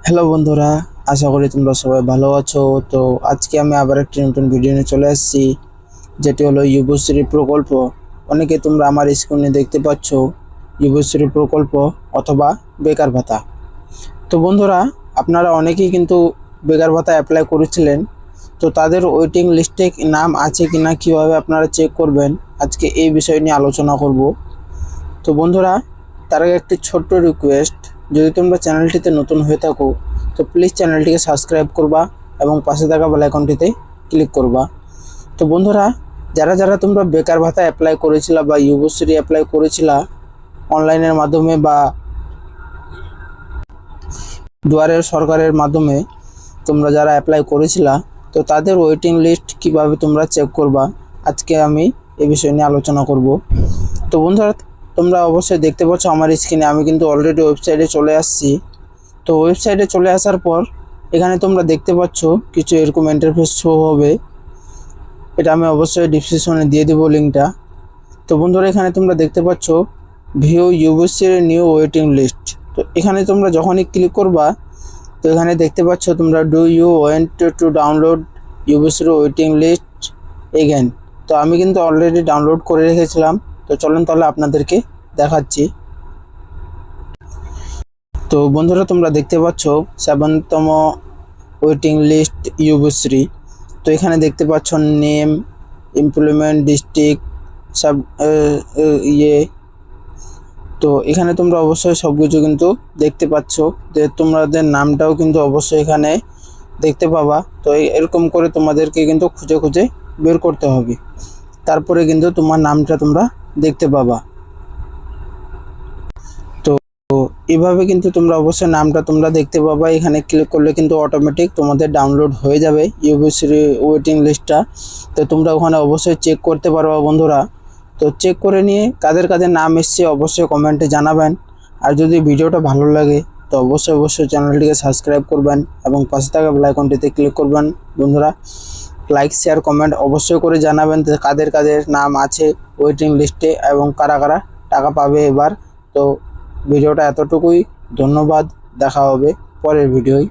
Hello বন্ধুরা, আশা করি তোমরা সবাই ভালো আছো। তো আজকে আমি আবার একটি নতুন ভিডিও নিয়ে চলে আসছি, যেটি হলো যুবশ্রী প্রকল্প। অনেকে তোমরা আমার স্ক্রিনে দেখতে পাচ্ছ যুবশ্রী প্রকল্প অথবা বেকার ভাতা। তো বন্ধুরা, আপনারা অনেকেই কিন্তু বেকার ভাতা অ্যাপ্লাই করেছিলেন। তো তাদের ওয়েটিং লিস্টে নাম আছে কিনা, কিভাবে আপনারা চেক করবেন, আজকে এই বিষয় নিয়ে আলোচনা করব। তো বন্ধুরা, তার আগে একটি ছোট্ট রিকোয়েস্ট, যদি তোমরা চ্যানেলটিতে নতুন হয়ে থাকো তো প্লিজ চ্যানেলটিকে সাবস্ক্রাইব করবা এবং পাশে থাকা বেল আইকনটিতে ক্লিক করবা। তো বন্ধুরা, যারা যারা তোমরা বেকার ভাতা অ্যাপ্লাই করেছিলা বা যুবশ্রী অ্যাপ্লাই করেছিলা অনলাইনের মাধ্যমে বা দুয়ারের সরকারের মাধ্যমে, তোমরা যারা অ্যাপ্লাই করেছিলা, তো তাদের ওয়েটিং লিস্ট কিভাবে তোমরা চেক করবা, আজকে আমি এই বিষয় নিয়ে আলোচনা করব। তো বন্ধুরা, তোমরা অবশ্যই দেখতে পাচ্ছ আমার স্ক্রিনে আমি কিন্তু অলরেডি ওয়েবসাইটে চলে আসছি। তো ওয়েবসাইটে চলে আসার পর এখানে তোমরা দেখতে পাচ্ছ কিছু এরকম ইন্টারফেস শো হবে। এটা আমি অবশ্যই ডিসক্রিপশনে দিয়ে দেবো লিঙ্কটা। তো বন্ধুরা, এখানে তোমরা দেখতে পাচ্ছ ভিউ ইউবিসির নিউ ওয়েটিং লিস্ট। তো এখানে তোমরা যখনই ক্লিক করবা, তো এখানে দেখতে পাচ্ছ তোমরা do you want to download ইউবিসির ওয়েটিং লিস্ট এগেন। তো আমি কিন্তু অলরেডি ডাউনলোড করে রেখেছিলাম। তো চলেন তাহলে আপনাদেরকে দেখাচ্ছি। তো বন্ধুরা, তোমরা দেখতে পাচ্ছ 7তম ওয়েটিং লিস্ট যুবশ্রী। তো এখানে দেখতে পাচ্ছ নেম, এমপ্লয়মেন্ট, ডিস্ট্রিক্ট, সব ইয়ে। তো এখানে তোমরা অবশ্যই সব কিছু কিন্তু দেখতে পাচ্ছ, যে তোমাদের নামটাও কিন্তু অবশ্যই এখানে দেখতে পাবা। তো এরকম করে তোমাদেরকে কিন্তু খুঁজে খুঁজে বের করতে হবে, তারপরে কিন্তু তোমার নামটা তোমরা দেখতে পাবা। এভাবে কিন্তু তোমরা অবশ্যই নামটা তোমরা দেখতে পাবা। এখানে ক্লিক করলে কিন্তু অটোমেটিক তোমাদের ডাউনলোড হয়ে যাবে ইউবিসির ওয়েটিং লিস্টটা। তো তোমরা ওখানে অবশ্যই চেক করতে পারবা বন্ধুরা। তো চেক করে নিয়ে কাদের কাদের নাম এসছে অবশ্যই কমেন্টে জানাবেন। আর যদি ভিডিওটা ভালো লাগে তো অবশ্যই চ্যানেলটিকে সাবস্ক্রাইব করবেন এবং পাশে থাকা বেল আইকনটিতে ক্লিক করবেন। বন্ধুরা, লাইক শেয়ার কমেন্ট অবশ্যই করে জানাবেন যে কাদের কাদের নাম আছে ওয়েটিং লিস্টে এবং কারা কারা টাকা পাবে এবার। তো ভিডিওটা এতটুকুই, ধন্যবাদ, দেখা হবে পরের ভিডিওয়।